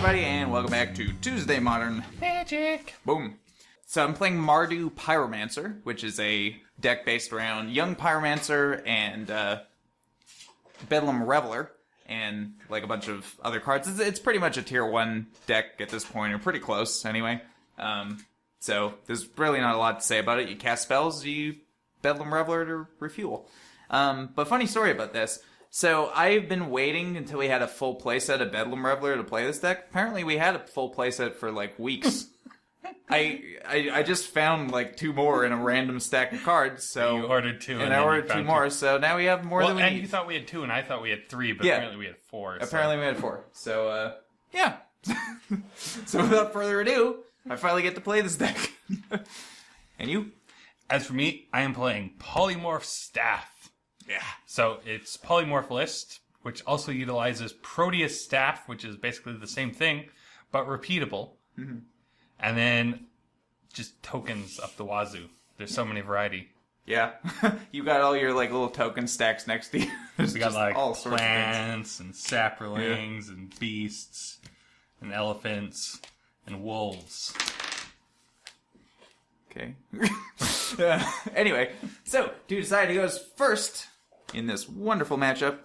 everybody, and welcome back to Tuesday Modern Magic. Boom. So I'm playing Mardu Pyromancer, which is a deck based around Young Pyromancer and Bedlam Reveler, and like a bunch of other cards. It's pretty much a tier 1 deck at this point, or pretty close anyway. So there's really not a lot to say about it. You cast spells, you Bedlam Reveler to refuel. But funny story about this. So I've been waiting until we had a full playset of Bedlam Reveler to play this deck. Apparently we had a full playset for like weeks. I just found like 2 more in a random stack of cards. So you ordered 2, and I ordered 2 more. So now we have more than we need. And you thought we had 2, and I thought we had 3, but apparently we had 4. Apparently we had 4. So yeah. So without further ado, I finally get to play this deck. And you? As for me, I am playing Polymorph Staff. Yeah. So it's Polymorph list, which also utilizes Proteus Staff, which is basically the same thing, but repeatable. Mm-hmm. And then just tokens up the wazoo. There's so many variety. Yeah. You got all your like little token stacks next to you. We got like all sorts plants and saplings and beasts and elephants and wolves. Okay. Anyway, so dude decided he goes first in this wonderful matchup.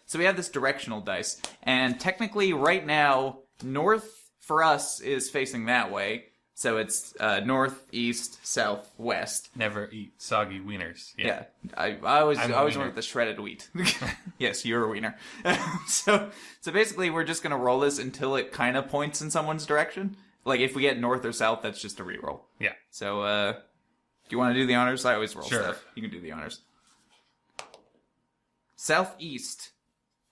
So we have this directional dice, and technically right now, north for us is facing that way. So it's north, east, south, west. Never eat soggy wieners. Yeah, I always went with the shredded wheat. Yes, you're a wiener. So basically, we're just gonna roll this until it kind of points in someone's direction. Like if we get north or south, that's just a reroll. Yeah. So do you want to do the honors? I always roll sure. stuff. You can do the honors. Southeast.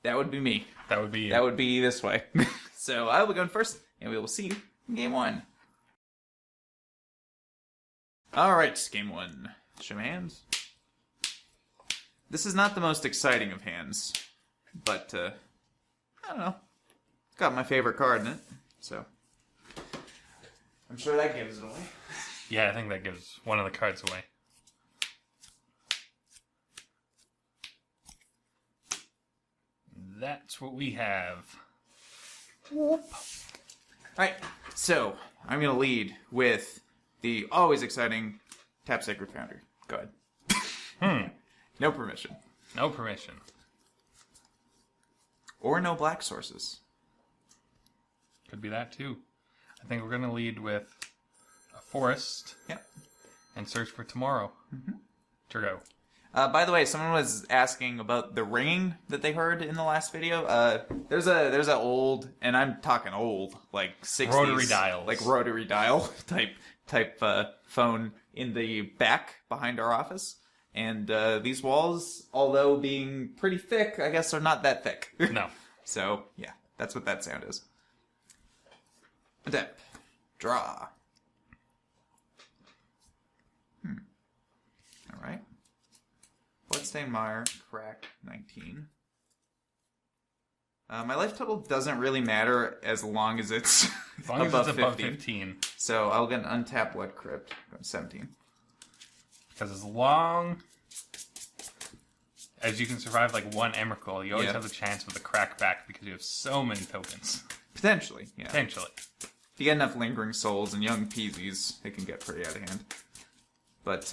That would be me. That would be you. That would be this way. So I will be going first, and we will see you in game 1. Alright, game 1. Show my hands. This is not the most exciting of hands, but, I don't know. It's got my favorite card in it, so I'm sure that gives it away. Yeah, I think that gives one of the cards away. That's what we have. Alright, so I'm going to lead with the always exciting Tap Sacred Foundry. Go ahead. No permission. No permission. Or no black sources. Could be that too. I think we're going to lead with a forest. Yep. And search for tomorrow. Mm-hmm. Turgo. By the way, someone was asking about the ringing that they heard in the last video. There's a old, and I'm talking old, like 60s. Rotary dials. Like rotary dial type phone in the back behind our office. And these walls, although being pretty thick, I guess are not that thick. No. So, yeah, that's what that sound is. Attack. Draw. Alright. Bloodstained Mire, crack, 19. My life total doesn't really matter as long as it's above 15. So I'll get an untapped Blood Crypt. Go to 17. Because as long as you can survive like one Emrakul, you always have the chance with a crack back because you have so many tokens. Potentially, yeah. Potentially. If you get enough Lingering Souls and Young Peasies, it can get pretty out of hand. But,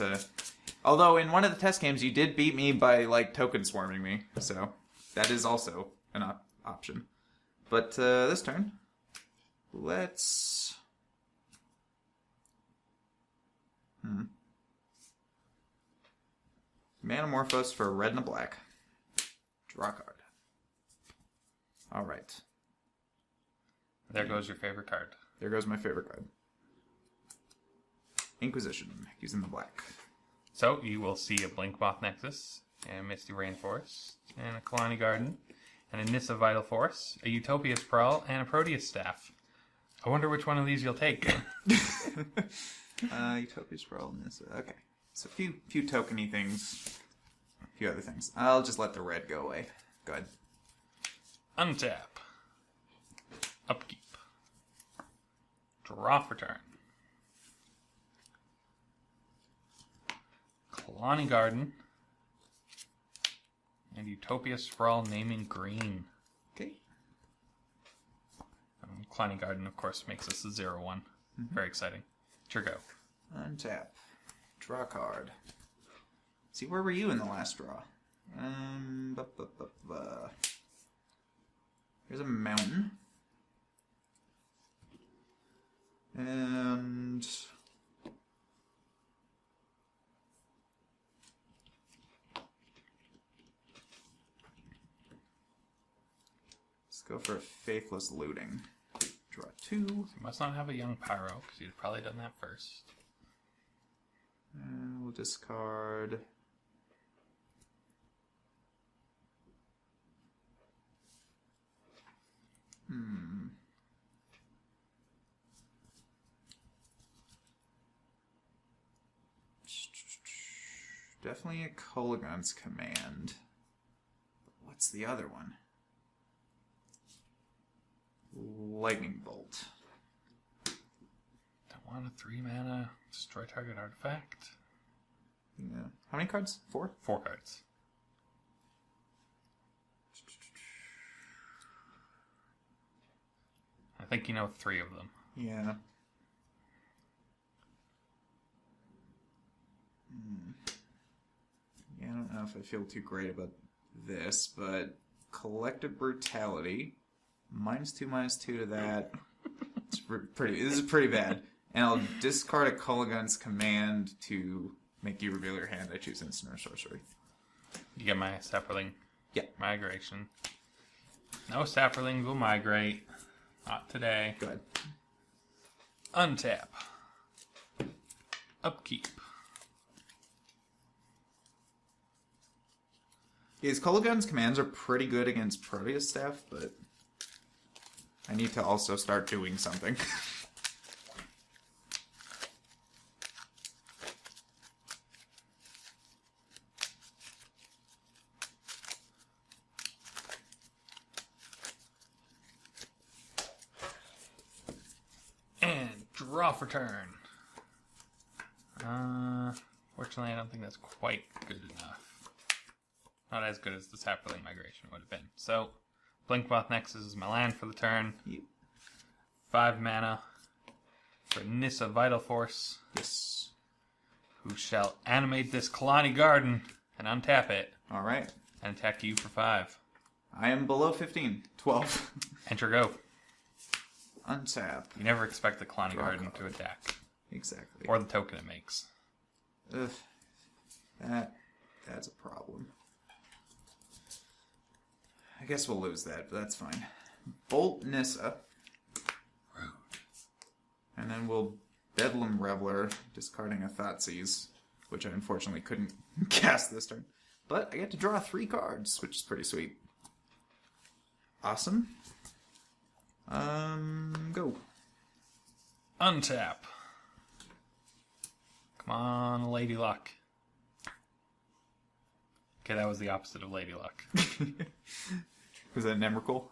although in one of the test games you did beat me by, like, token swarming me, so that is also an option. But, this turn, let's... Manamorphose for a red and a black. Draw a card. Alright. There goes your favorite card. There goes my favorite card. Inquisition, using the black. So, you will see a Blinkmoth Nexus, and a Misty Rainforest, and a Kalani Garden, and a Nissa Vital Force, a Utopia Sprawl, and a Proteus Staff. I wonder which one of these you'll take. Utopia Sprawl, Nissa, okay. So a few tokeny things, a few other things. I'll just let the red go away. Go ahead. Untap. Upkeep. Draw for turn. Kalani Garden. And Utopia Sprawl naming green. Okay. Clowny Garden, of course, makes us a 0-1. Very exciting. Sure go. Untap. Draw a card. See, where were you in the last draw? Here's a mountain. And... let's go for a Faithless Looting. Draw 2. You must not have a young Pyro, because you'd probably done that first. And we'll discard... Definitely a Kolaghan's Command. What's the other one? Lightning Bolt. Don't want a 3-mana destroy target artifact. Yeah. How many cards? 4? 4 cards. I think you know 3 of them. Yeah. Yeah, I don't know if I feel too great about this, but Collective Brutality, -2/-2 to that. It's pretty. This is pretty bad. And I'll discard a Kolaghan's Command to make you reveal your hand. I choose instant or sorcery. You get my Sapperling. Yeah. Migration. No Sapperlings will migrate. Not today. Go ahead. Untap. Upkeep. His Kolaghan's commands are pretty good against Proteus Staff, but I need to also start doing something. And draw for turn. Fortunately, I don't think that's quite good enough. Not as good as the Sapperling Migration would have been. So, Blinkmoth Nexus is my land for the turn. Yep. 5 mana for Nissa Vital Force. Yes. Who shall animate this Kalani Garden and untap it. Alright. And attack you for 5. I am below 15. 12. Enter go. Untap. You never expect the Kalani Draw Garden card. to attack. Exactly. Or the token it makes. Ugh. That's a problem. I guess we'll lose that, but that's fine. Bolt Nissa. Rude. And then we'll Bedlam Reveler, discarding a Thoughtseize, which I unfortunately couldn't cast this turn. But I get to draw 3 cards, which is pretty sweet. Awesome. Go. Untap. Come on, Lady Luck. Okay, that was the opposite of Lady Luck. Was that Nemrical?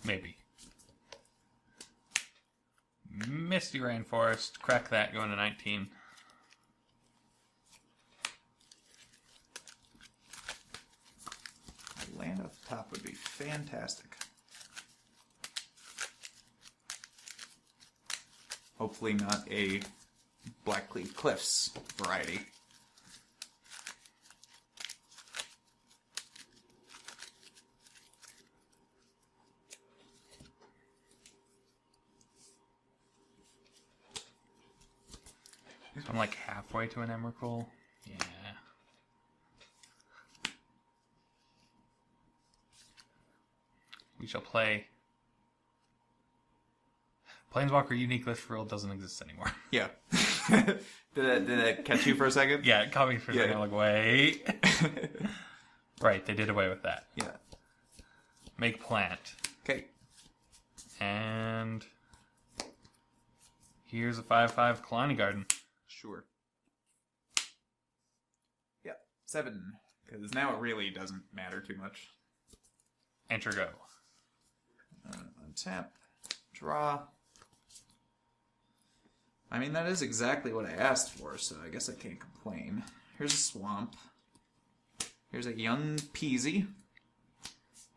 Maybe. Misty Rainforest. Crack that, going to 19. Land off the top would be fantastic. Hopefully not a Blackcleave Cliffs variety. I'm like halfway to an Emrakul. Yeah. We shall play. Planeswalker Unique List Rule doesn't exist anymore. Yeah. Did that catch you for a second? Yeah, it caught me for a second. I'm like, wait. Right, they did away with that. Yeah. Make plant. Okay. And here's a 5/5 Kalani Garden. Sure. Yeah, 7. Because now it really doesn't matter too much. Enter go. Untap. Draw. I mean, that is exactly what I asked for, so I guess I can't complain. Here's a swamp. Here's a young Peasy.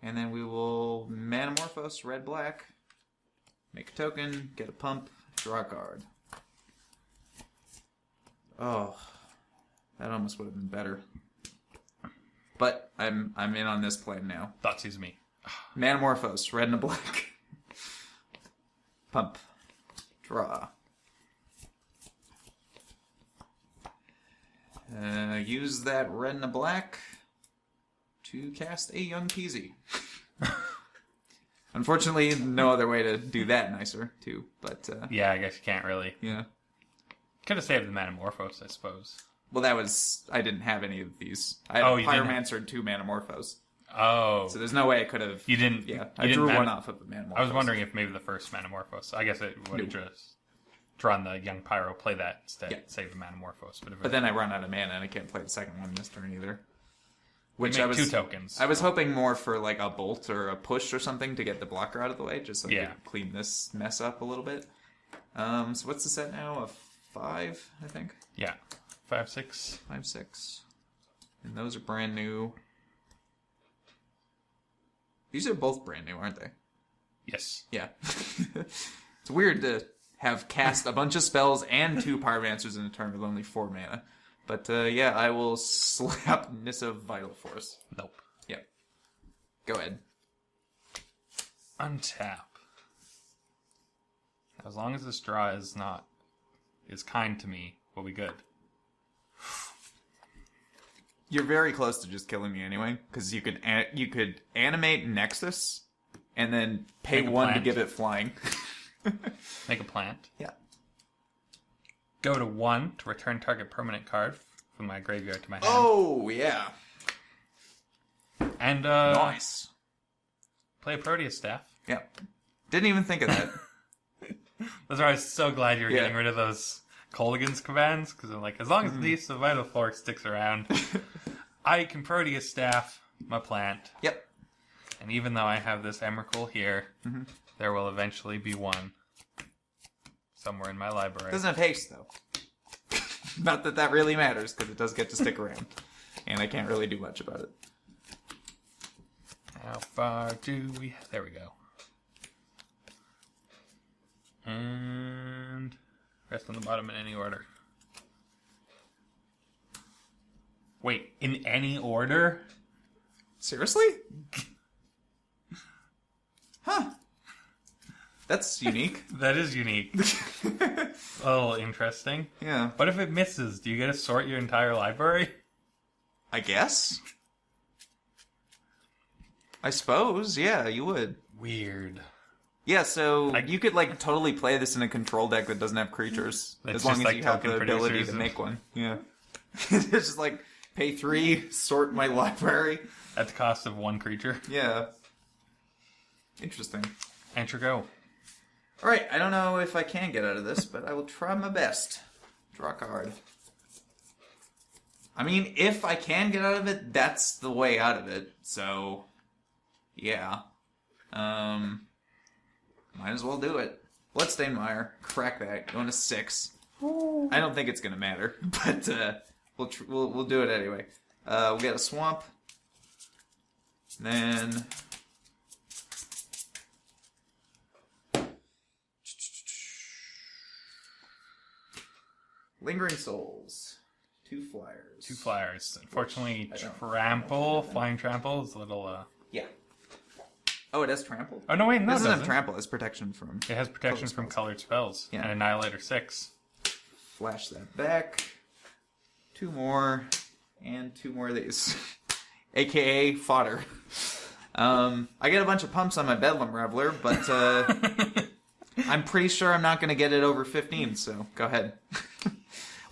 And then we will Manamorphose red-black Make a token, get a pump, draw a card. Oh, that almost would have been better. But I'm in on this plan now. Thoughtseize me. Manamorphose, red and a black. Pump. Draw. Use that red and a black to cast a Young Peasy. Unfortunately, no other way to do that nicer, too. But Yeah, I guess you can't really. yeah. Could have saved the Manamorphose, I suppose. Well, that was... I didn't have any of these. I Oh, had you a didn't Pyromancer and 2 Manamorphos. Oh. So there's no way I could have... You didn't... Yeah, you I didn't drew one off of the Manamorphos. I was wondering if maybe the first Manamorphose. I guess it would have just drawn the Young Pyro, play that instead, save the Manamorphose. But then I run out of mana and I can't play the second one this turn either. Which make I was 2 tokens. I was hoping more for like a bolt or a push or something to get the blocker out of the way, just so I could clean this mess up a little bit. So what's the set now? A 5, I think. Yeah, 5, 6. 5, 6. And those are brand new. These are both brand new, aren't they? Yes. Yeah. It's weird to have cast a bunch of spells and 2 Pyromancers in a turn with only 4 mana. But yeah, I will slap Nissa Vital Force. Nope. Yep. Go ahead. Untap. As long as this draw is kind to me, we'll be good. You're very close to just killing me anyway, because you could animate Nexus and then pay Make a 1 to plant. give it flying. Make a plant. Yeah. Go to 1 to return target permanent card from my graveyard to my hand. Oh yeah. And Nice. play a Proteus Staff. Yeah. Didn't even think of that. That's why I was so glad you were getting rid of those Colligan's commands, because I'm like, as long as the Vital Force sticks around, I can Proteus Staff my plant. Yep. And even though I have this Emrakul here, there will eventually be one somewhere in my library. Doesn't have haste though. Not that that really matters, because it does get to stick around, and I can't really do much about it. How far do we... There we go. And... rest on the bottom in any order. Wait, in any order? Seriously? Huh. That's unique. That is unique. A little interesting. Yeah. But if it misses, do you get to sort your entire library? I guess. I suppose, yeah, you would. Weird. Yeah, so you could like totally play this in a control deck that doesn't have creatures, That's as long just as like you have the token ability producers to and- make one. Yeah. It's just like pay 3, sort my library. At the cost of 1 creature. Yeah. Interesting. Enter go. All right, I don't know if I can get out of this, but I will try my best. Draw a card. I mean, if I can get out of it, that's the way out of it. So, yeah. Might as well do it. Bloodstainmire, crack that, going to 6. I don't think it's gonna matter, but we'll do it anyway. We'll get a swamp. Then Lingering Souls. 2 flyers. 2 flyers. Unfortunately, I don't- flying trample is a little, Yeah. Oh, it has trample? Oh, no, wait, no, This it doesn't have doesn't. trample. It's protection from... It has protection Colored from spells. colored spells. Yeah. And Annihilator 6. Flash that back. 2 more. And 2 more of these. AKA fodder. I get a bunch of pumps on my Bedlam Reveler, but I'm pretty sure I'm not going to get it over 15, so go ahead.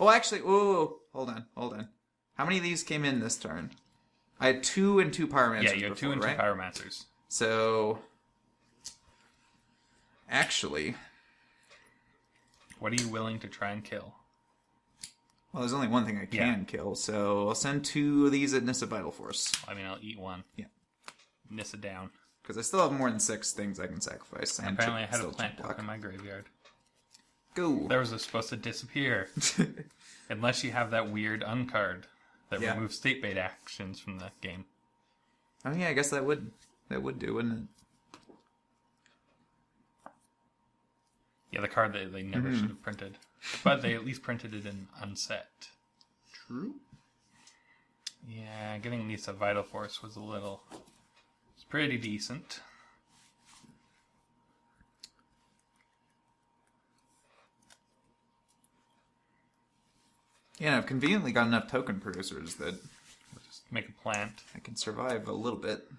Oh, actually, hold on. How many of these came in this turn? I had 2 and 2 Pyromancers Yeah, you have 2 before, and 2 right? Pyromancers. So, actually, What are you willing to try and kill? well, there's only one thing I can kill, so I'll send 2 of these at Nissa Vital Force. I mean, I'll eat 1. Yeah. Nissa down. Because I still have more than 6 things I can sacrifice. And Apparently I had a still plant chip block. in my graveyard. Go. Those are supposed to disappear. Unless you have that weird uncard that Yeah. removes state bait actions from the game. Oh yeah, I guess that would do, wouldn't it? Yeah, the card that they never should have printed. But they at least printed it in unset. True. Yeah, getting Nisa Vital Force was it's pretty decent. Yeah, I've conveniently got enough token producers that Just make a plant. I can survive a little bit.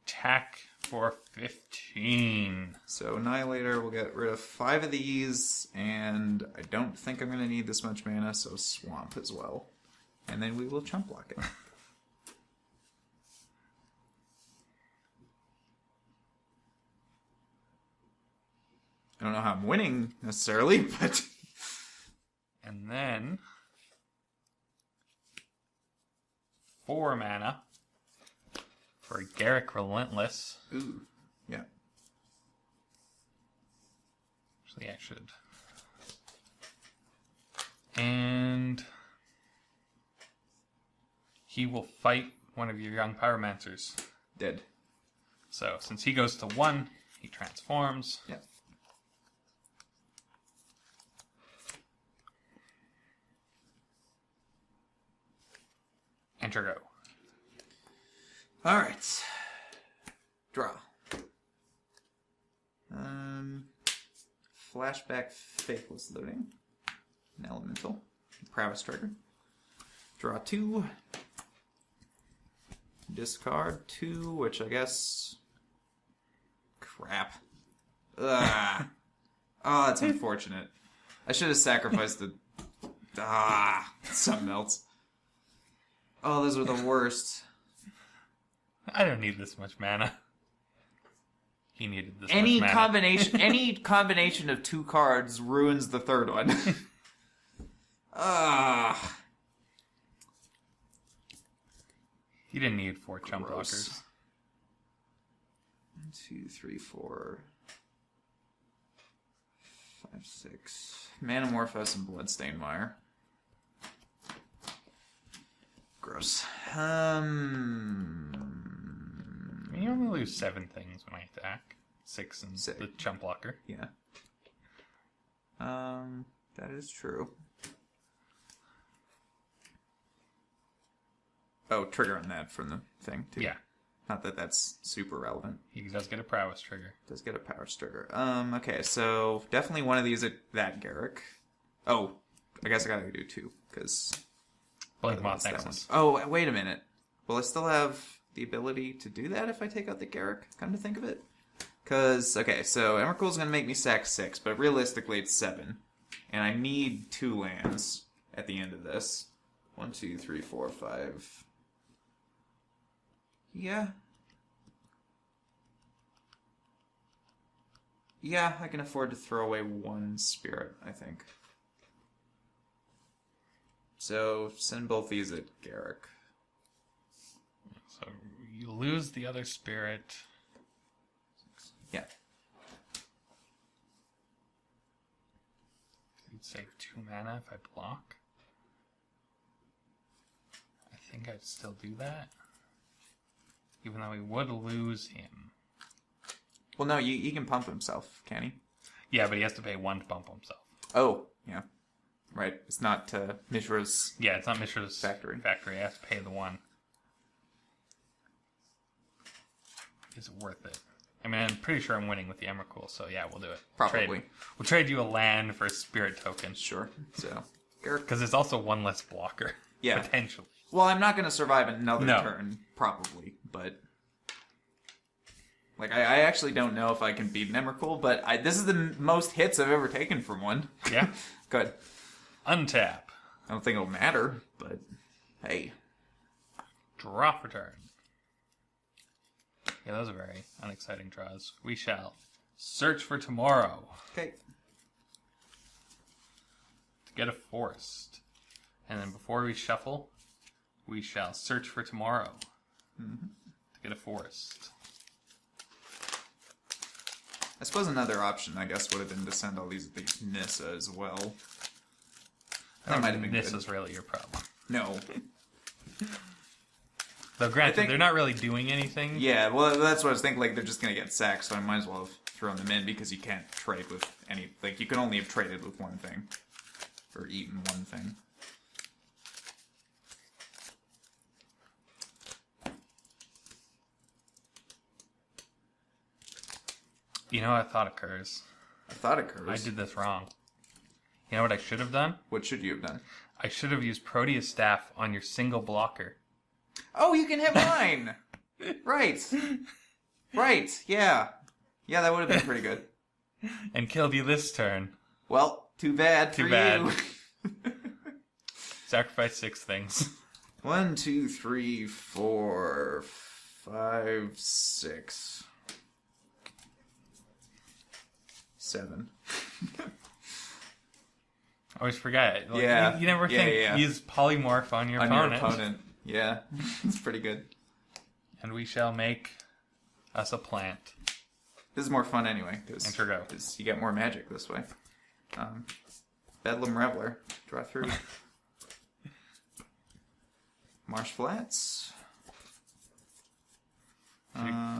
Attack for 15. So Annihilator will get rid of 5 of these, and I don't think I'm going to need this much mana, so Swamp as well. And then we will chump block it. I don't know how I'm winning, necessarily, but... And then 4 mana for Garrick Relentless. Ooh, yeah. Actually, I should. And he will fight one of your young pyromancers. Dead. So, since he goes to 1, he transforms. Yeah. Enter go. Alright. Draw. Flashback Faithless Loading. An elemental. Prowess trigger. Draw 2. Discard 2, which I guess... Crap. Ugh. Oh, that's unfortunate. I should have sacrificed the... something else. Oh, those are the worst. I don't need this much mana. He needed this Any much mana. Any combination of 2 cards ruins the third one. He didn't need 4 chump Gross. blockers. 1, 2, 3, 4, 5, 6. Manamorphose and Bloodstained Mire. Gross. You only lose 7 things when I attack. 6 and 6. the chump blocker. Yeah. That is true. Oh, trigger on that from the thing, too. Yeah. Not that that's super relevant. He does get a prowess trigger. Does get a power trigger. Okay, so definitely one of these at that Garrick. Oh, I guess I gotta do 2, because... Polymorph Nexus. Oh, wait a minute. Will I still have the ability to do that if I take out the Garrick? Come to think of it. Because, okay, so Emrakul's going to make me sack 6, but realistically it's 7. And I need 2 lands at the end of this. 1, 2, 3, 4, 5. Yeah. Yeah, I can afford to throw away 1 spirit, I think. So, send both these at Garrick. So, you lose the other spirit. Yeah. You'd save 2 mana if I block. I think I'd still do that. Even though we would lose him. Well, no, he can pump himself, can he? Yeah, but he has to pay 1 to bump himself. Oh, yeah. Right. It's not Mishra's... Yeah, it's not Mishra's factory. He has to pay the 1. Is it worth it? I mean, I'm pretty sure I'm winning with the Emrakul, so yeah, we'll do it. Probably. We'll trade you a land for a spirit token. Sure. So, Garrick... Because it's also 1 less blocker. Yeah. Potentially. Well, I'm not going to survive another turn, probably, but... Like, I actually don't know if I can beat an Emrakul, but this is the most hits I've ever taken from one. Yeah? Good. Untap. I don't think it'll matter, but hey. Draw for turn. Yeah, those are very unexciting draws. We shall search for tomorrow. Okay. To get a forest. And then before we shuffle, we shall search for tomorrow. To get a forest. I suppose another option, I guess, would have been to send all these Nissa as well. That might have been This good. is really your problem. No. Though granted, they're not really doing anything. Yeah, well, that's what I was thinking. Like, they're just going to get sacked, so I might as well have thrown them in because you can't trade with any. Like, you can only have traded with one thing. Or eaten one thing. You know what a thought occurs? A thought occurs. I did this wrong. You know what I should have done? What should you have done? I should have used Proteus Staff on your single blocker. Oh, you can hit mine! Right. Right, yeah. Yeah, that would have been pretty good. And killed you this turn. Well, too bad for you. Sacrifice 6 things. 1, 2, 3, 4, 5, 6. 7. Always forget. Like, Yeah. You never think use Polymorph on your opponent. Yeah, it's pretty good. And we shall make us a plant. This is more fun anyway, because you get more magic this way. Bedlam Reveler. Draw 3. Marsh Flats.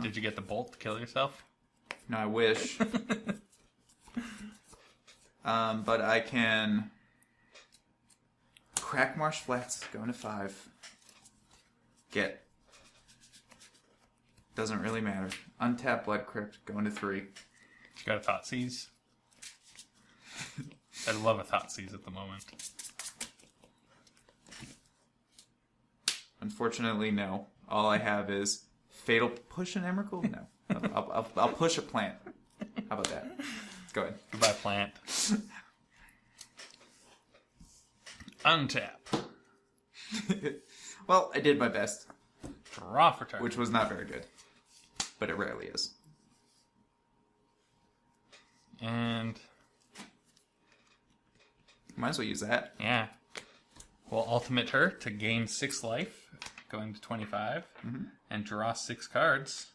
Did you get the bolt to kill yourself? No, I wish. But I can crack Marsh Flats, go into 5. Get. Doesn't really matter. Untap Blood Crypt, go into 3. You got a Thoughtseize? I love a Thoughtseize at the moment. Unfortunately, no. All I have is Fatal Push an Emrakul? No. I'll push a plant. How about that? Go ahead. Goodbye, plant. Untap. Well, I did my best. Draw for turn. Which was not very good. But it rarely is. And... might as well use that. yeah. We'll ultimate her to gain 6 life, going to 25, and draw 6 cards.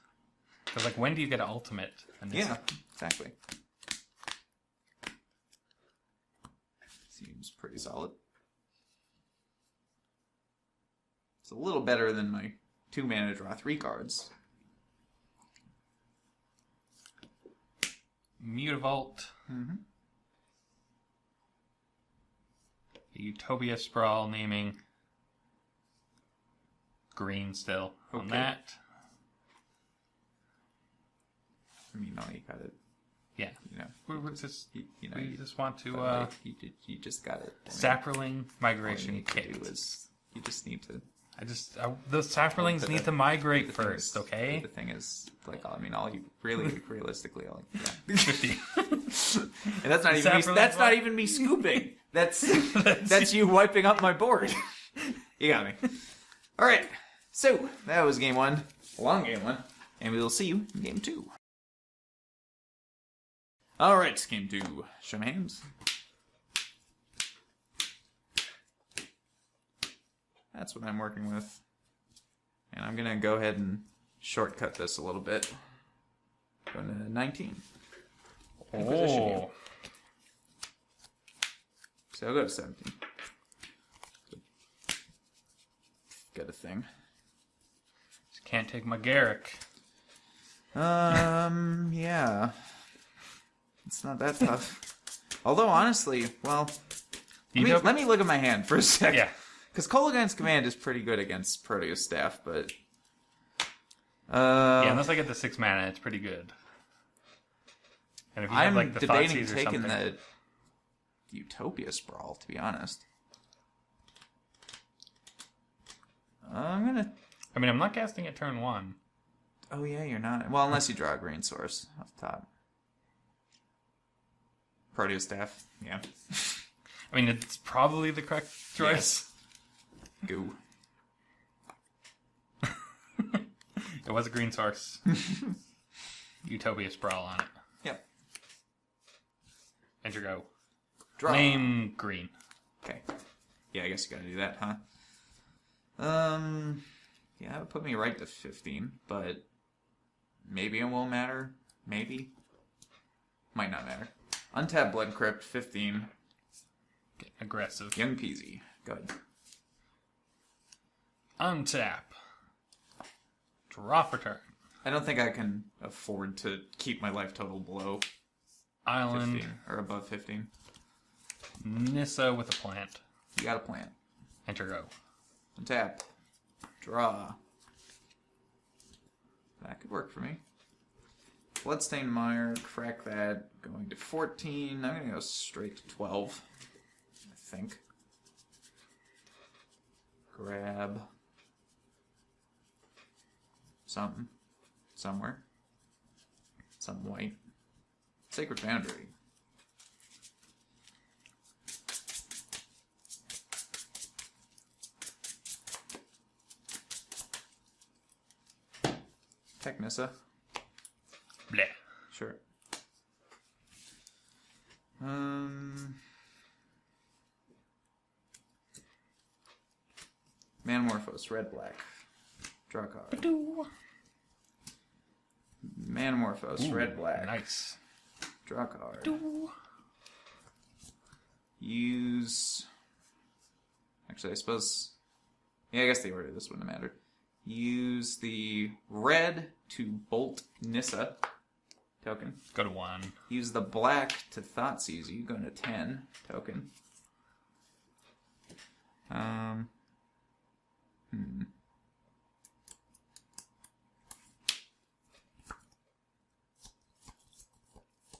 Because, like, when do you get an ultimate? Yeah, exactly. Seems pretty solid. It's a little better than my 2 mana draw 3 cards. Mutavault. Utopia Sprawl naming green still on that. I mean, no, you got it. Yeah. You know, We just, you just want to... you just got it. Saproling Migration all you need to Kit. do is, you just need to... the Saprolings need to migrate first, okay? The thing is, like, I mean, all you really, realistically, all yeah. 50. And that's not even me, that's not even me scooping. That's you wiping up my board. You got me. All right. So that was game 1, a long game 1, and we will see you in game 2. All right, game 2. Show my hands. That's what I'm working with, and I'm gonna go ahead and shortcut this a little bit. Going to 19. Oh. So I'll go to 17. Got a thing. Just can't take my Garrick. Yeah. It's not that tough. Although, honestly, well... Let me look at my hand for a second. Yeah. Because Kolaghan's Command is pretty good against Proteus Staff, but... yeah, unless I get the 6 mana, it's pretty good. And if you have, like, the debating Thoughtseize or taking something... the Utopia Sprawl, to be honest. I'm gonna... I mean, I'm not casting at turn 1. Oh, yeah, you're not. Well, unless you draw a green source off the top. Proteus Staff, yeah. I mean, it's probably the correct choice. Yes. Goo. It was a green source. Utopia Sprawl on it. Yep. Enter go. Draw. Name green. Okay. Yeah, I guess you gotta do that, huh? Yeah, that would put me right to 15, but maybe it won't matter. Maybe. Might not matter. Untap Blood Crypt, 15. Get aggressive. Young peasy. Go ahead. Untap. Draw for turn. I don't think I can afford to keep my life total below Island. 15 or above 15. Nissa with a plant. You got a plant. Enter go. Untap. Draw. That could work for me. Bloodstained Mire, crack that. Going to 14. I'm going to go straight to 12. I think. Grab something. Somewhere. Some white. Sacred Boundary. Technissa. Bleh. Sure. Manamorphose, red black. Draw a card. Manamorphose, Ooh, red black. Nice. Draw a card. Use. Actually, I suppose. Yeah, I guess the order of this wouldn't have mattered. Use the red to bolt Nissa token. Go to 1. Use the black to Thoughtseize you. Going to 10 token.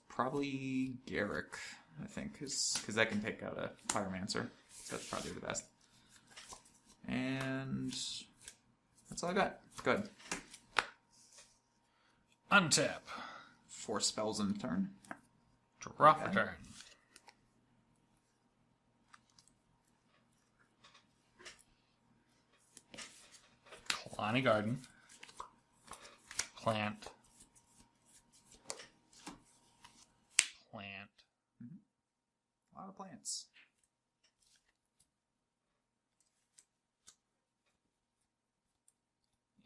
Probably Garrick, I think, because that can take out a Pyromancer. So that's probably the best. And that's all I got. Good. Untap. 4 spells in turn. Drop a turn. Kalani Garden. Plant. Plant. A lot of plants.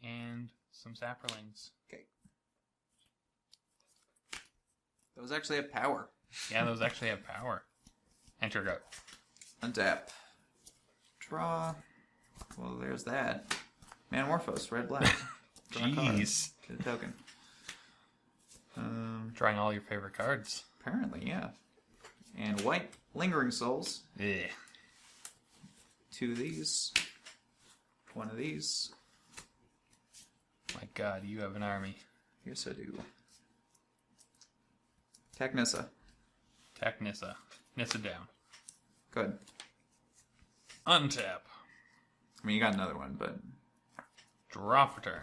And some sapperlings. Okay. Those actually have power. Yeah, those actually have power. Enter go. Untap. Draw. Well, there's that. Manamorphose, red black. Draw a card. Jeez. Get a token. Drawing all your favorite cards. Apparently, yeah. And white. Lingering Souls. Yeah. 2 of these. 1 of these. My god, you have an army. Yes, I do. Technissa. Attack Nissa. Nissa down. Good. Untap. I mean, you got another one, but Drop a turn.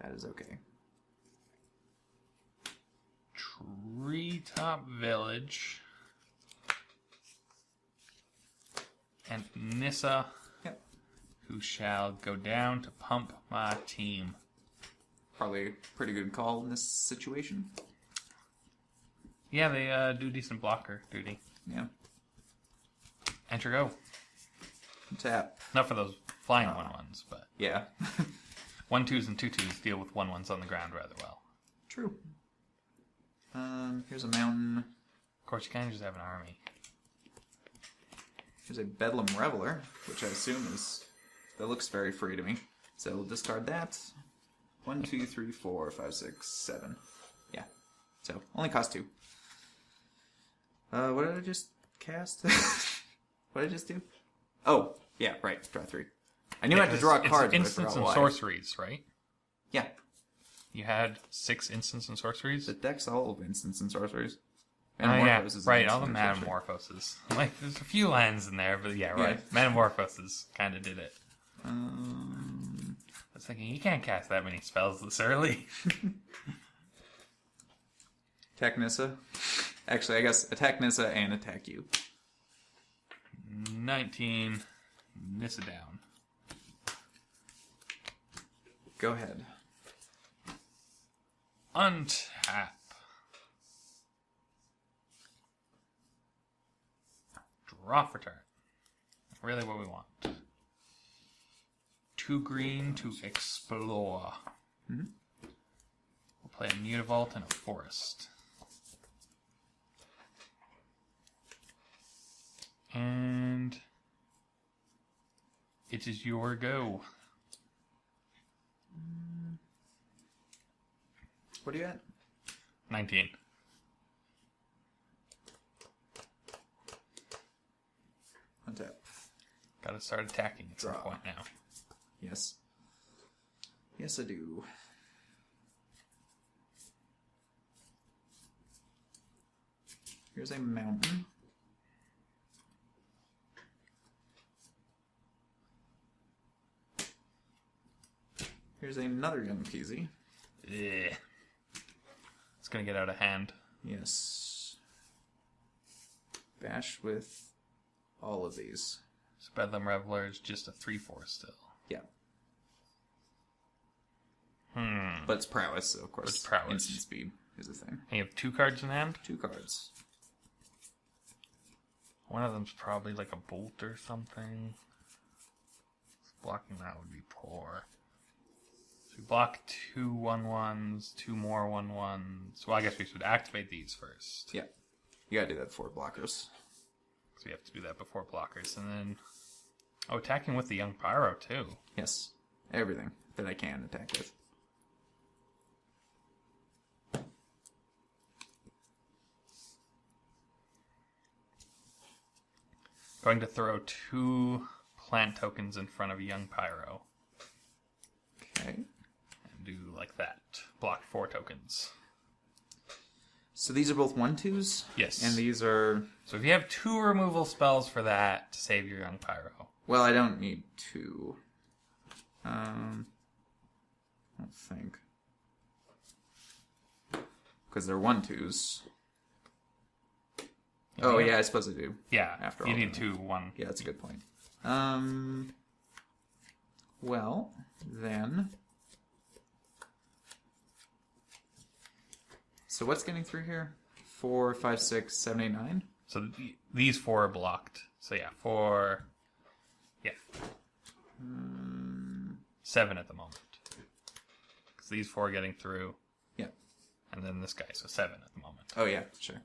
that is okay. Treetop Village. And Nissa, Yep. who shall go down to pump my team. Probably a pretty good call in this situation. Yeah, they do decent blocker duty. Yeah. Enter go. Tap. Not for those flying 1/1s, but Yeah. 1/2s and 2/2s deal with 1/1s on the ground rather well. True. Here's a mountain. Of course, you can't just have an army. Here's a Bedlam Reveler, which I assume is... That looks very free to me. So we'll discard that. 1, 2, 3, 4, 5, 6, 7. Yeah. So, only cost 2. What did I just cast? What did I just do? Oh, yeah, right. Draw 3. I knew I had to draw cards, but I Instants forgot and why. sorceries, right? Yeah. You had 6 instants and sorceries? The deck's all of instants and sorceries. Oh, yeah, Metamorphose is an right, all the instant and sorcery. metamorphoses. Like, there's a few lands in there, but yeah, right. Metamorphoses kind of did it. I was thinking, you can't cast that many spells this early. Technissa. Actually, I guess attack Nissa and attack you. 19, Nissa down. Go ahead. Untap. Draw for turn. Really what we want. 2 green to explore. Mm-hmm. We'll play a Mutavault and a Forest. And it is your go. What are you at? 19. Untap. Gotta start attacking at some Draw. point now. Yes. Yes, I do. Here's a mountain. Here's another young peasy. Yeah. It's gonna get out of hand. Yes. Bash with all of these. So Bedlam Reveler is just a 3/4 still. Yeah. Hmm. But it's prowess, so of course. It's prowess. Instant speed is a thing. And you have 2 cards in hand? 2 cards. One of them's probably like a bolt or something. Blocking that would be poor. So we block 2 1/1s, 2 more 1/1s. Well, I guess we should activate these first. Yeah. You gotta do that for blockers. So we have to do that before blockers. And then... Oh, attacking with the Young Pyro, too. Yes. Everything that I can attack with. Going to throw 2 plant tokens in front of a Young Pyro. Okay. And do like that. Block 4 tokens. So these are both 1/2s? Yes. And these are... So if you have 2 removal spells for that to save your Young Pyro. Well, I don't need 2. I don't think. Because they're 1/2s. Oh, yeah, I suppose I do. Yeah, After you all, need 2, 1. Yeah, that's a good point. Well, then... So what's getting through here? 4, 5, 6, 7, 8, 9? So these 4 are blocked. So yeah, 4... Yeah. 7 at the moment. Because these 4 are getting through. Yeah. And then this guy, so 7 at the moment. Oh, yeah, sure.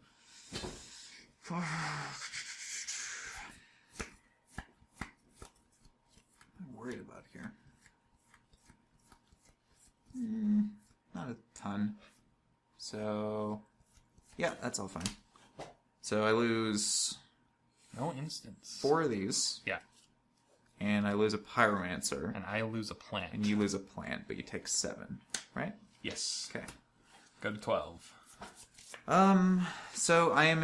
I'm worried about here. Not a ton. So, yeah, that's all fine. So I lose No instance. 4 of these, Yeah. and I lose a Pyromancer, And I lose a plant. and you lose a plant, but you take 7, right? Yes. Okay. Go to 12. So I am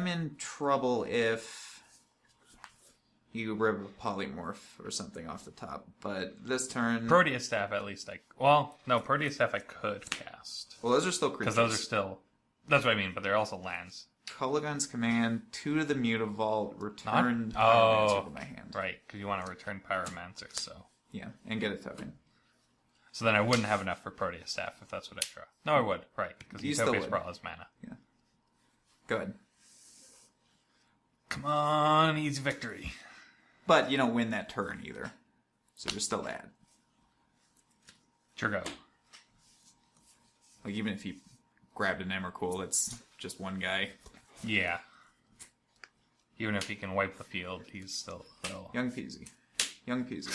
in trouble if you rip a polymorph or something off the top, but this turn... Proteus Staff, at least. Well, no, Proteus Staff I could cast. Well, those are still creatures. Because those are still... That's what I mean, but they're also lands. Koligon's command, 2 to the Mutavault, return Not- Pyromancer oh, to my hand. Right, because you want to return Pyromancer, so... Yeah, and get a token. So then I wouldn't have enough for Proteus Staff if that's what I draw. No, I would, right, because You still Utopia's would. Brawl is mana. Yeah. Go ahead. Come on, easy victory. But you don't win that turn either. So there's still that. Sure go. Like, even if you grabbed an Emrakul, that's just one guy. Yeah. Even if he can wipe the field, he's still a little... Young peasy. Young peasy.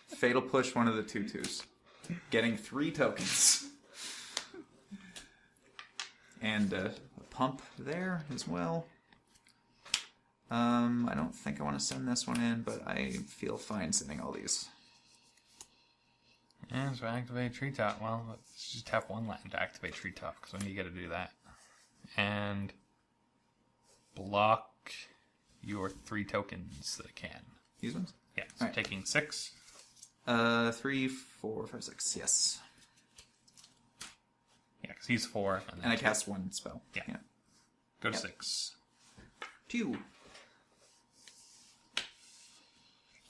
Fatal push one of the 2/2s. Getting 3 tokens. And a pump there as well. I don't think I want to send this one in, but I feel fine sending all these. Yeah, so activate Treetop. Well, let's just tap 1 land to activate Treetop, because when you get to do that. And block your 3 tokens that it can. These ones? Yeah, so Alright. taking 6. 3, 4, 5, 6. Yes. Yeah, because he's 4. And, then And I cast 1 spell. Yeah. Yeah. go to Yep. 6. 2.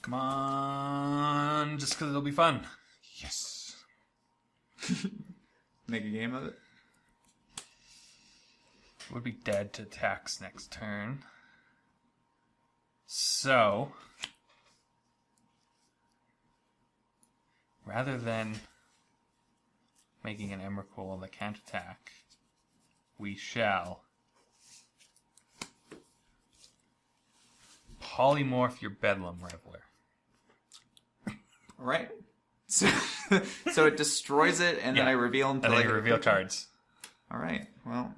Come on, just because it'll be fun. Yes. Make a game of it. Would be dead to attacks next turn. So, rather than making an Emrakul that can't attack, we shall polymorph your Bedlam Reveler. All right. So, so it destroys it, and then I reveal until and then you reveal cards. All right. Well.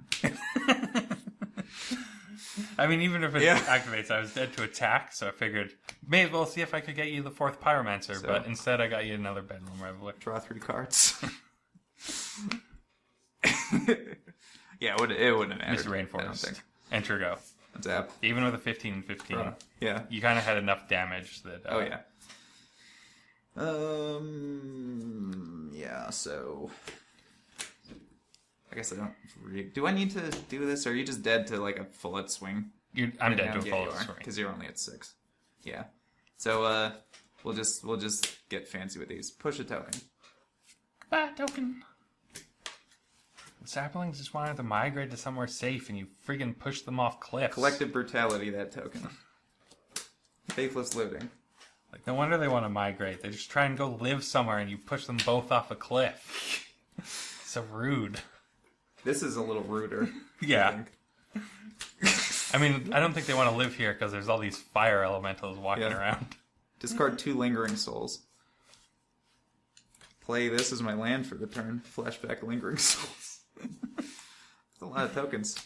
I mean, even if it activates, I was dead to attack, so I figured may as well see if I could get you the 4th Pyromancer, but instead I got you another Bedlam Reveler. Draw 3 cards. Yeah, it wouldn't have mattered. Mr. Rainforest. Enter go. Zap. Even with a 15 and 15, yeah, you kind of had enough damage that... oh, yeah. Yeah, so... I guess I don't... Do I need to do this, or are you just dead to, like, a full-out swing? I'm dead to a full-out swing. Because you're only at 6. Yeah. So, we'll just get fancy with these. Push a token. Goodbye, token. The saplings just wanted to migrate to somewhere safe, and you friggin' pushed them off cliffs. Collective brutality, that token. Faithless looting. Like, no wonder they want to migrate. They just try and go live somewhere, and you push them both off a cliff. So rude. This is a little ruder. Yeah. I mean, I don't think they want to live here because there's all these fire elementals walking around. Discard 2 Lingering Souls. Play this as my land for the turn. Flashback Lingering Souls. That's a lot of tokens.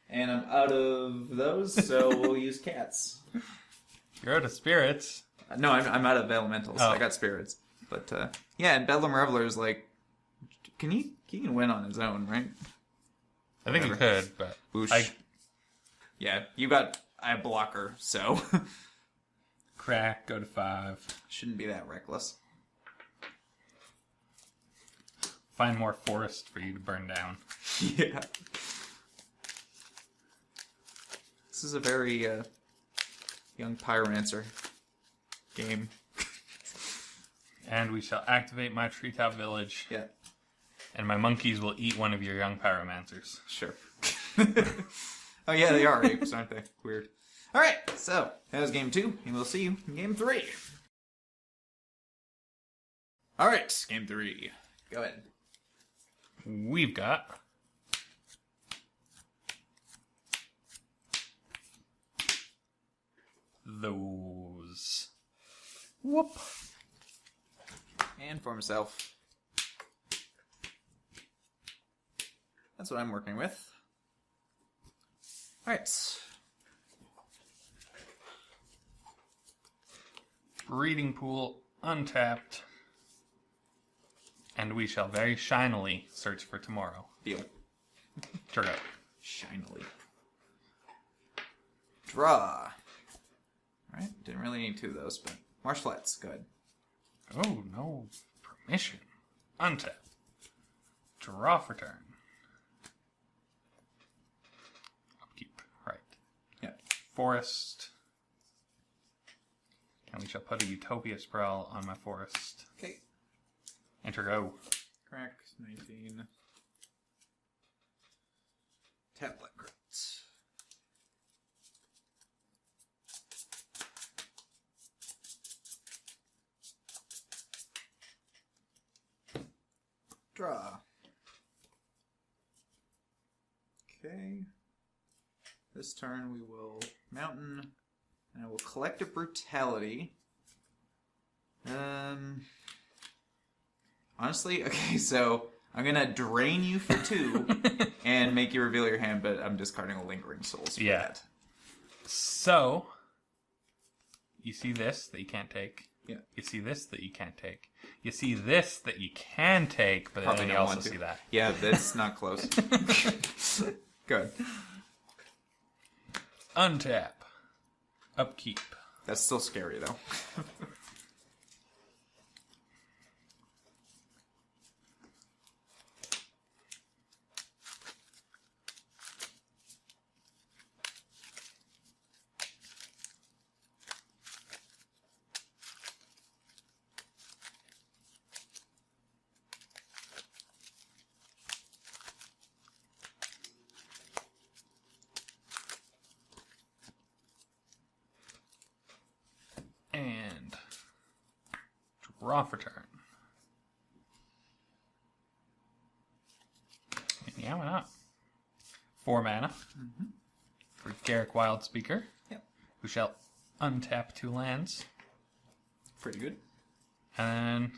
And I'm out of those, so we'll use cats. You're out of spirits. No, I'm out of elementals. Oh. I got spirits. But, yeah, and Bedlam Reveler is like... He can win on his own, right? I think he could, but... Boosh. Yeah, you got a blocker, so... Crack, go to 5. Shouldn't be that reckless. Find more forest for you to burn down. Yeah. This is a very young Pyromancer game. And we shall activate my treetop village. Yeah. And my monkeys will eat one of your young Pyromancers. Sure. Oh yeah, they are apes, aren't they? Weird. Alright, so that was game 2, and we'll see you in game 3. Alright, game 3. Go ahead. We've got... those. Whoop. And for himself. That's what I'm working with. Alright. Breeding pool untapped. And we shall very shinily search for tomorrow. Deal. Turn out. Shinily. Draw. Alright, didn't really need 2 of those, but Marsh Flats, go ahead. Oh, no permission. Untap. Draw for turn. Upkeep. Right. Yeah. Forest. And we shall put a Utopia Sprawl on my forest. Okay. Enter go. Crack, 19. Tap Black Crits. Draw. Okay. This turn we will Mountain, and I will Collective Brutality. Honestly, okay, so I'm gonna drain you for 2 and make you reveal your hand, but I'm discarding a Lingering Souls for that. So, you see this that you can't take. Yeah. You see this that you can't take. You see this that you can take, but Probably then you don't also want to. see that. Yeah, that's not close. Good. Untap. Upkeep. That's still scary, though. And draw for turn. And yeah, why not? 4 mana for Garrick Wildspeaker, Yep. who shall untap 2 lands. Pretty good. And then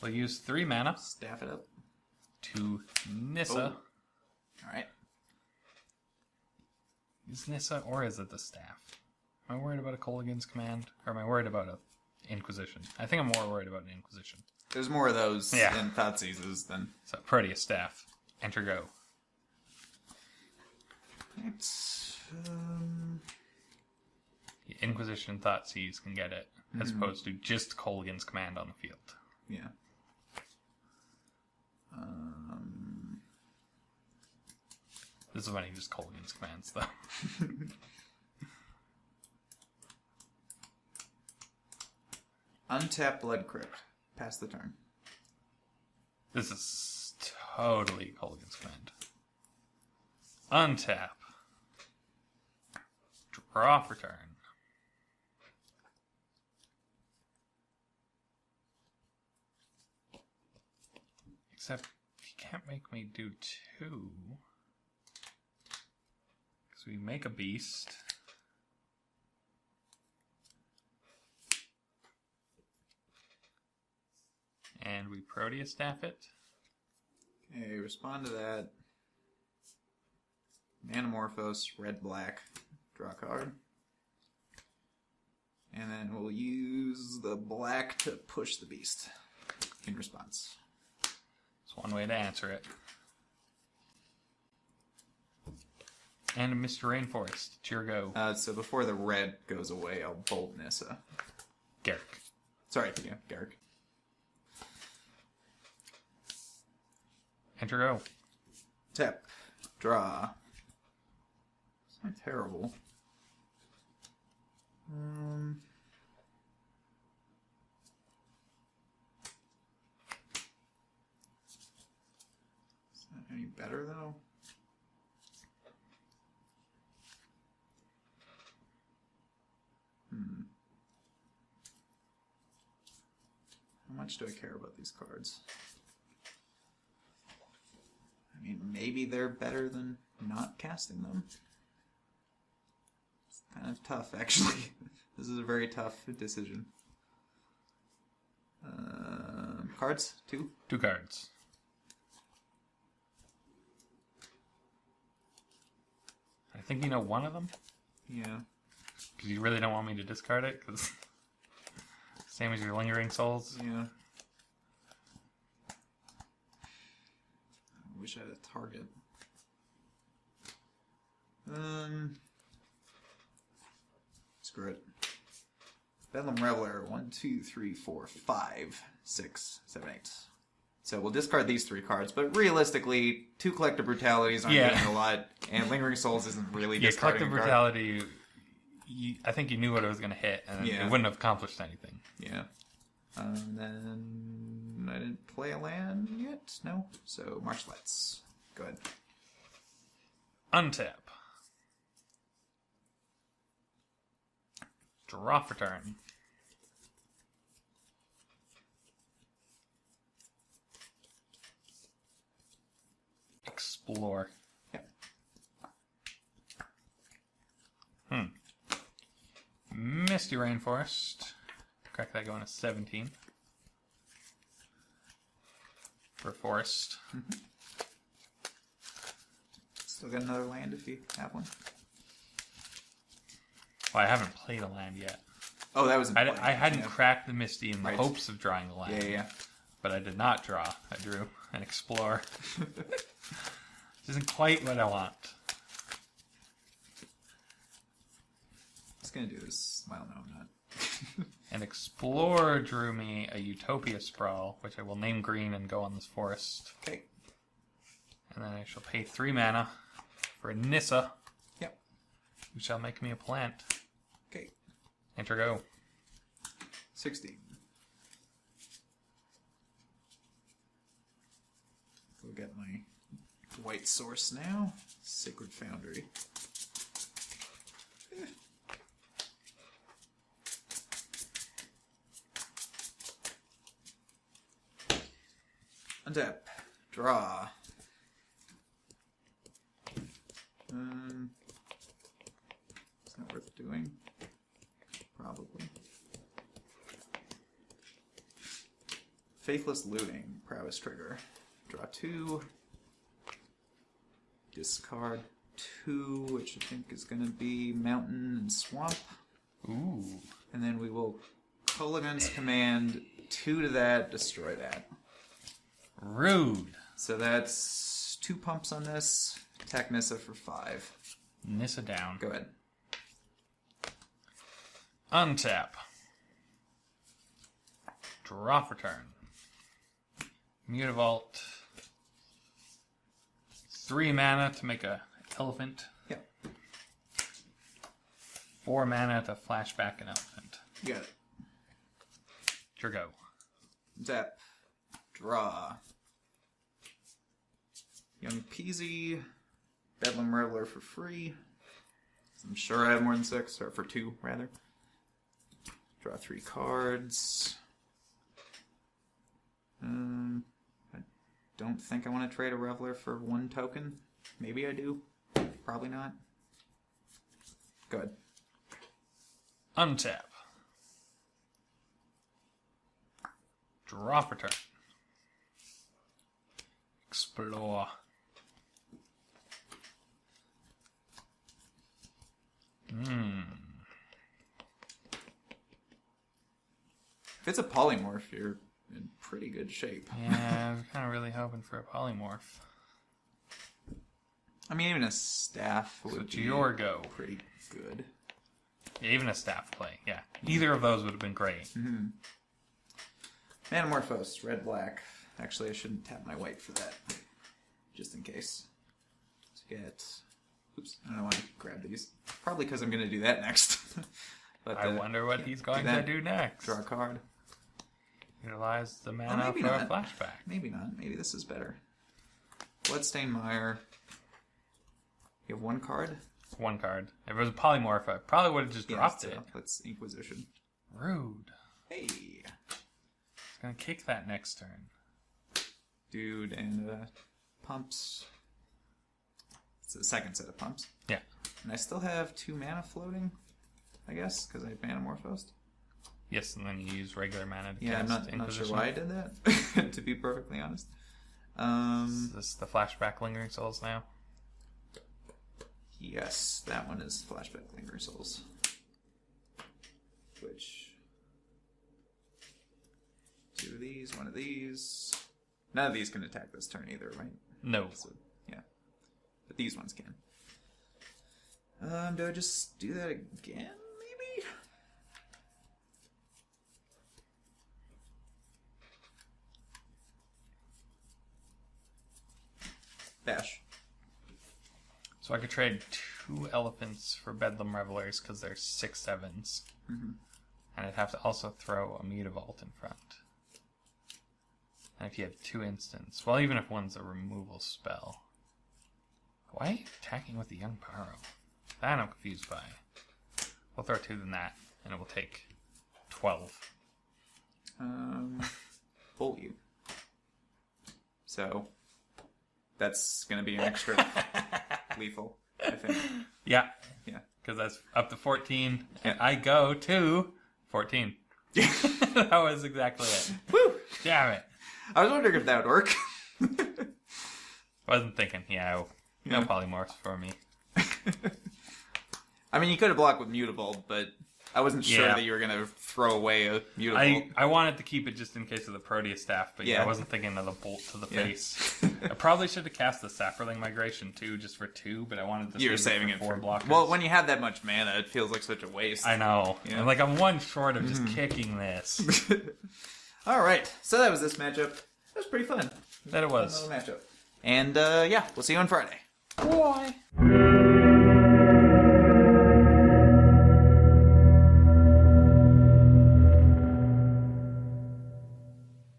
we'll use 3 mana Staff it up. to Nissa. Oh. Alright. Is Nissa or is it the staff? Am I worried about a Kolaghan's command? Or am I worried about a Inquisition? I think I'm more worried about an Inquisition. There's more of those Yeah. in Thoughtseizes than... So, Proteus Staff. Enter go. It's... The Inquisition Thoughtseize can get it, as opposed to just Kolaghan's command on the field. Yeah. This is when he just Kolaghan's commands, though. Untap Blood Crypt. Pass the turn. This is totally Kolaghan's command. Untap. Draw for turn. Except he can't make me do 2. Because we make a beast. And we Proteus Staff it. Okay, respond to that. Manamorphose, red-black. Draw a card. And then we'll use the black to push the beast in response. That's one way to answer it. And a Mr. Rainforest. It's your go. So before the red goes away, I'll bolt Nissa. Garrick. Sorry, yeah, Garrick. Enter go. Tap. Draw. It's not terrible. Is that any better, though? How much do I care about these cards? I mean, maybe they're better than not casting them. It's kind of tough, actually. This is a very tough decision. Cards? 2? 2 cards. I think you know one of them. Yeah. Because you really don't want me to discard it. Because same as your Lingering Souls. Yeah. I wish I had a target. Screw it. Bedlam Reveler, 1, 2, 3, 4, 5, 6, 7, 8. So we'll discard these 3 cards, but realistically, 2 Collective Brutalities aren't doing a lot, and Lingering Souls isn't really discarding Collective Brutality, I think you knew what it was going to hit, and it wouldn't have accomplished anything. Yeah. And then I didn't play a land yet? No? So Marchlights. Go ahead. Untap. Draw for turn. Explore. Yep. Misty Rainforest. Crack that going to 17. For Forest. Still got another land if you have one. Well, I haven't played a land yet. Oh, that was in play. I hadn't cracked the Misty in the Right. hopes of drawing a land. Yeah. But I did not draw. I drew an Explore. This isn't quite what I want. It's gonna do this. Well, no, I'm not. An Explorer drew me a Utopia Sprawl, which I will name green and go on this forest. Okay. And then I shall pay 3 mana for a Nissa, Yep. who shall make me a plant. Okay. Enter go. 16. Go get my white source now. Sacred Foundry. Untap. Draw. It's not worth doing. Probably. Faithless Looting, Prowess trigger. Draw 2. Discard 2, which I think is going to be Mountain and Swamp. Ooh. And then we will Culligan's Command 2 to that, destroy that. Rude. So that's 2 pumps on this. Attack Nissa for 5. Nissa down. Go ahead. Untap. Draw for turn. Mutavault. 3 mana to make a elephant. Yep. 4 mana to flashback an elephant. You got it. Your go. Zap. Draw. Young Peasy. Bedlam Reveler for free. I'm sure I have more than 6, or for 2, rather. Draw 3 cards. I don't think I want to trade a Reveler for 1 token. Maybe I do. Probably not. Go ahead. Untap. Draw for turn. Explore. If it's a polymorph, you're in pretty good shape. Yeah, I was kind of really hoping for a polymorph. I mean, even a staff So would to be your go. pretty good. Yeah, even a staff play, yeah. Either of those would have been great. Mm-hmm. Manamorphose, red-black. Actually, I shouldn't tap my white for that. Just in case. To get... Oops, I don't want to grab these. Probably because I'm going to do that next. But I wonder what he's going to do next. Draw a card. Utilize the mana for a flashback. Maybe not. Maybe this is better. Bloodstained Mire. You have 1 card? 1 card. If it was a polymorph, I probably would have just dropped it. Let's Inquisition. Rude. Hey! It's going to kick that next turn. Dude, and pumps. It's the second set of pumps. Yeah. And I still have 2 mana floating, I guess, because I have Manamorphosed. Yes, and then you use regular mana to Yeah, I'm cast not sure Inquisition. why I did that, to be perfectly honest. Is this the flashback Lingering Souls now? Yes, that one is Flashback Lingering Souls. Which... 2 of these, 1 of these... None of these can attack this turn either, right? No. So, yeah. But these ones can. Do I just do that again, maybe? Bash. So I could trade 2 elephants for Bedlam Revelers because they're 6/7s. Mm-hmm. And I'd have to also throw a Mutavault in front. And if you have 2 instants, well, even if one's a removal spell. Why are you attacking with the Young Pyro? That I'm confused by. We'll throw 2 than that, and it will take 12. Bolt you. So, that's going to be an extra lethal, I think. Yeah. Yeah. Because that's up to 14. Yeah. And I go to 14. That was exactly it. Woo! Damn it. I was wondering if that would work. Wasn't thinking. Yeah, no polymorphs for me. I mean, you could have blocked with Mutavault, but I wasn't sure that you were going to throw away a Mutavault. I wanted to keep it just in case of the Proteus Staff, but I wasn't thinking of the bolt to the face. I probably should have cast the Sapperling Migration too, just for 2, but I wanted to You were saving it it for 4 blockers. Well, when you have that much mana, it feels like such a waste. I know. Yeah. And I'm 1 short of just kicking this. All right, so that was this matchup. That was pretty fun. That it was. Another matchup. And, we'll see you on Friday. Bye.